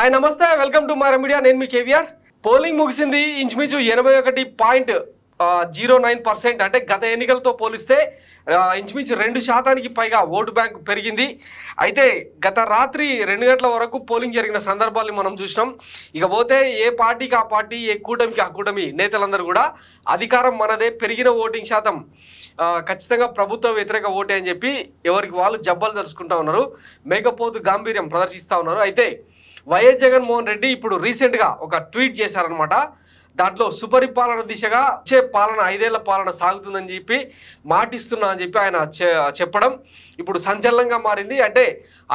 hi నమస్తే welcome to Mara media నేను మీ కేవీఆర్ పోలింగ్ ముగిసింది ఇంచుమించు 81.09% అంటే గత ఎన్నికలతో పోలిస్తే ఇంచుమించు 2% పైగా ఓటు బ్యాంక్ పెరిగింది అయితే గత రాత్రి 2 గంటల వరకు పోలింగ్ జరిగిన సందర్భాలను మనం చూసాం ఇకపోతే ఏ పార్టీకి ఆ పార్టీ ఏ కూటమికి ఆ కూటమి నేతలందరూ కూడా అధికారం మనదే పెరిగిన ఓటింగ్ శాతం ఖచ్చితంగా ప్రభుత్వ వ్యతిరేక ఓటే అని చెప్పి ఎవరికి వాళ్ళు జబ్బలు తెలుసుకుంటా ఉన్నారు మేకపోతు గాంభీర్యం ప్రదర్శిస్తూ ఉన్నారు అయితే వైఎస్ జగన్మోహన్ రెడ్డి ఇప్పుడు రీసెంట్గా ఒక ట్వీట్ చేశారనమాట దాంట్లో సుపరిపాలన దిశగా వచ్చే పాలన 5 ఏళ్ల పాలన సాగుతుందని చెప్పి మాటిస్తున్నా అని చెప్పి ఆయన చెప్పడం ఇప్పుడు సంచలనంగా మారింది అంటే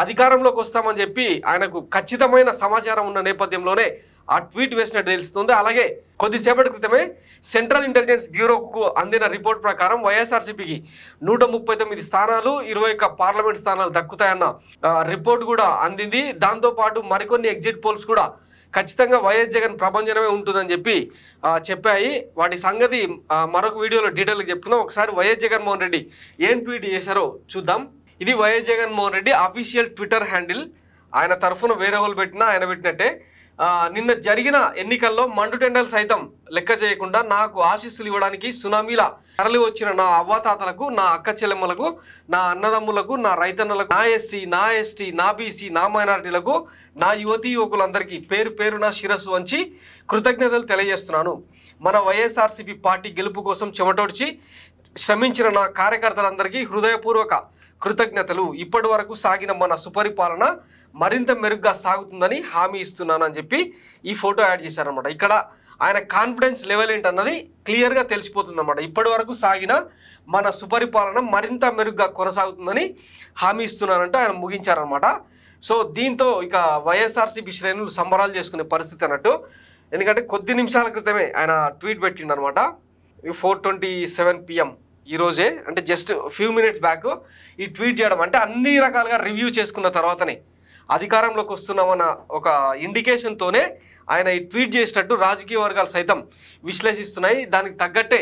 అధికారంలోకి వస్తామని చెప్పి ఆయనకు ఖచ్చితమైన సమాచారం ఉన్న నేపథ్యంలోనే ఆ ట్వీట్ వేసినట్టు తెలుస్తుంది అలాగే కొద్దిసేపటి క్రితమే సెంట్రల్ ఇంటెలిజెన్స్ బ్యూరోకు అందిన రిపోర్ట్ ప్రకారం వైఎస్ఆర్సీపీకి 139 స్థానాలు 21 పార్లమెంట్ స్థానాలు దక్కుతాయన్న రిపోర్ట్ కూడా అందింది దాంతోపాటు మరికొన్ని ఎగ్జిట్ పోల్స్ కూడా ఖచ్చితంగా వైఎస్ జగన్ ప్రభంజనమే ఉంటుందని చెప్పి చెప్పాయి వాటి సంగతి మరొక వీడియోలో డీటెయిల్గా చెప్పుకుందాం ఒకసారి వైఎస్ జగన్మోహన్ రెడ్డి ఏం ట్వీట్ చేశారో చూద్దాం ఇది YS Jaganmohan Reddy official Twitter handle ఆయన తరఫున వేరే వాళ్ళు పెట్టినా ఆయన పెట్టినట్టే నిన్న జరిగిన ఎన్నికల్లో మండుటెండలు సైతం లెక్క చేయకుండా నాకు ఆశీస్సులు ఇవ్వడానికి సునామీలా తరలి వచ్చిన నా అవ్వాతాతలకు నా అక్క చెల్లెమ్మలకు నా అన్నదమ్ములకు నా రైతన్నలకు నా ఎస్సీ నా ఎస్టీ నా బీసీ నా మైనారిటీలకు నా యువతీ యువకులందరికీ పేరు పేరున శిరస్సు వంచి కృతజ్ఞతలు తెలియజేస్తున్నాను మన వైఎస్ఆర్సీపీ పార్టీ గెలుపు కోసం చెమటోడ్చి శ్రమించిన నా కార్యకర్తలందరికీ హృదయపూర్వక కృతజ్ఞతలు ఇప్పటి వరకు సాగిన మన సుపరిపాలన మరింత మెరుగ్గా సాగుతుందని హామీ ఇస్తున్నాను అని చెప్పి ఈ ఫోటో యాడ్ చేశారనమాట ఇక్కడ ఆయన కాన్ఫిడెన్స్ లెవెల్ ఏంటన్నది క్లియర్గా తెలిసిపోతుంది అనమాట ఇప్పటి వరకు సాగిన మన సుపరిపాలన మరింత మెరుగ్గా కొనసాగుతుందని హామీ ఇస్తున్నానంటే ఆయన ముగించారనమాట సో దీంతో ఇక వైఎస్ఆర్సీపీ శ్రేణులు సంబరాలు చేసుకునే పరిస్థితి అన్నట్టు ఎందుకంటే కొద్ది నిమిషాల క్రితమే ఆయన ట్వీట్ పెట్టిండనమాట 4:27 PM ఈరోజే అంటే జస్ట్ ఫ్యూ మినిట్స్ బ్యాక్ ఈ ట్వీట్ చేయడం అంటే అన్ని రకాలుగా రివ్యూ చేసుకున్న తర్వాతనే అధికారంలోకి వస్తున్నామన్న ఒక ఇండికేషన్తోనే ఆయన ఈ ట్వీట్ చేసినట్టు రాజకీయ వర్గాలు సైతం విశ్లేషిస్తున్నాయి దానికి తగ్గట్టే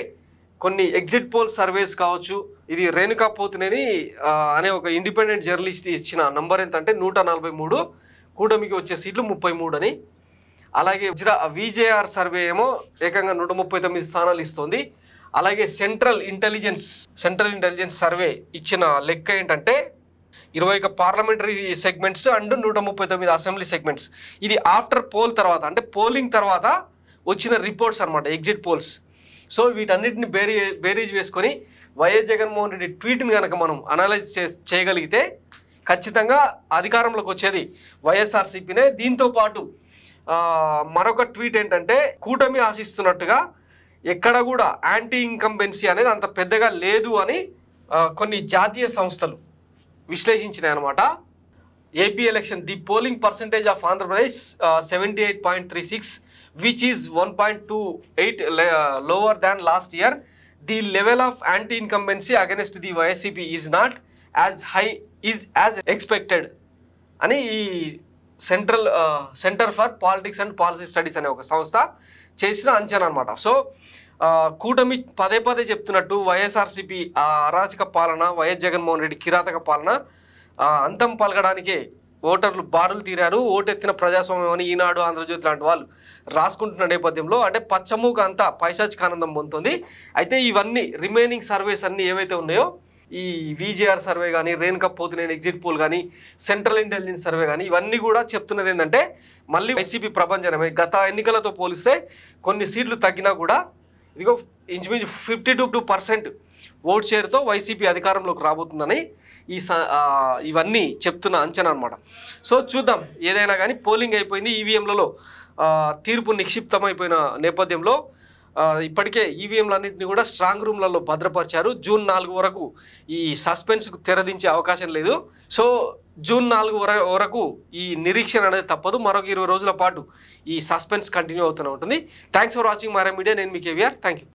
కొన్ని ఎగ్జిట్ పోల్ సర్వేస్ కావచ్చు ఇది రేణుకా పోతునేని అనే ఒక ఇండిపెండెంట్ జర్నలిస్ట్ ఇచ్చిన నంబర్ ఎంత అంటే 143 కూటమికి వచ్చే సీట్లు 33 అని అలాగే విజేఆర్ సర్వే ఏమో ఏకంగా 139 స్థానాలు ఇస్తుంది అలాగే సెంట్రల్ ఇంటెలిజెన్స్ సర్వే ఇచ్చిన లెక్క ఏంటంటే 21 parliamentary segments and 139 assembly segments ఇది ఆఫ్టర్ పోల్ తర్వాత అంటే పోలింగ్ తర్వాత వచ్చిన రిపోర్ట్స్ అనమాట ఎగ్జిట్ పోల్స్ సో వీటన్నిటిని బేరీజ్ వేసుకొని వైఎస్ జగన్మోహన్ రెడ్డి ట్వీట్ని కనుక మనం అనలైజ్ చేయగలిగితే ఖచ్చితంగా అధికారంలోకి వచ్చేది వైఎస్ఆర్సీపీనే దీంతోపాటు మరొక ట్వీట్ ఏంటంటే కూటమి ఆశిస్తున్నట్టుగా ఎక్కడ కూడా యాంటీ ఇన్కంబెన్సీ అనేది అంత పెద్దగా లేదు అని కొన్ని జాతీయ సంస్థలు విశ్లేషించినాయి అనమాట AP election the polling percentage of Andhra Pradesh 78.36 which is 1.28 lower than last year the level of anti incumbency against the YSCP is not as expected అని ఈ centre for politics and policy studies అనే ఒక సంస్థ చేసిన అంచనా అనమాట సో కూటమి పదే చెప్తున్నట్టు వైఎస్ఆర్సీపీ అరాచక పాలన వైఎస్ జగన్మోహన్ రెడ్డి కిరాతక పాలన అంతం పలకడానికే ఓటర్లు బారులు తీరారు ఓటెత్తిన ప్రజాస్వామ్యం అని ఈనాడు ఆంధ్రజ్యోతి లాంటి వాళ్ళు రాసుకుంటున్న నేపథ్యంలో అంటే పచ్చమూక అంతా పైశాచిక ఆనందం పొందుతుంది అయితే ఇవన్నీ రిమైనింగ్ సర్వేస్ అన్నీ ఏవైతే ఉన్నాయో ఈ విజేఆర్ సర్వే కానీ రేణుకా పోతునేని ఎగ్జిట్ పోల్ కానీ సెంట్రల్ ఇంటెలిజెన్స్ సర్వే కానీ ఇవన్నీ కూడా చెప్తున్నది ఏంటంటే మళ్ళీ వైసీపీ ప్రభంజనమే గత ఎన్నికలతో పోలిస్తే కొన్ని సీట్లు తగ్గినా కూడా ఇదిగో ఇంచుమించు 52% ఓట్ షేర్తో వైసీపీ అధికారంలోకి రాబోతుందని ఇవన్నీ చెప్తున్న అంచనా అనమాట సో చూద్దాం ఏదైనా కానీ పోలింగ్ అయిపోయింది ఈవీఎంలలో తీర్పు నిక్షిప్తమైపోయిన నేపథ్యంలో ఇప్పటికే ఈవీఎంలన్నింటినీ కూడా స్ట్రాంగ్ రూమ్లలో భద్రపరిచారు జూన్ 4 వరకు ఈ సస్పెన్స్కు తెరదించే అవకాశం లేదు సో జూన్ 4 వరకు ఈ నిరీక్షణ అనేది తప్పదు మరొక 20 రోజుల పాటు ఈ సస్పెన్స్ కంటిన్యూ అవుతూనే ఉంటుంది థ్యాంక్స్ ఫర్ వాచింగ్ మారా మీడియా నేను మీ కేవీఆర్ థ్యాంక్ యూ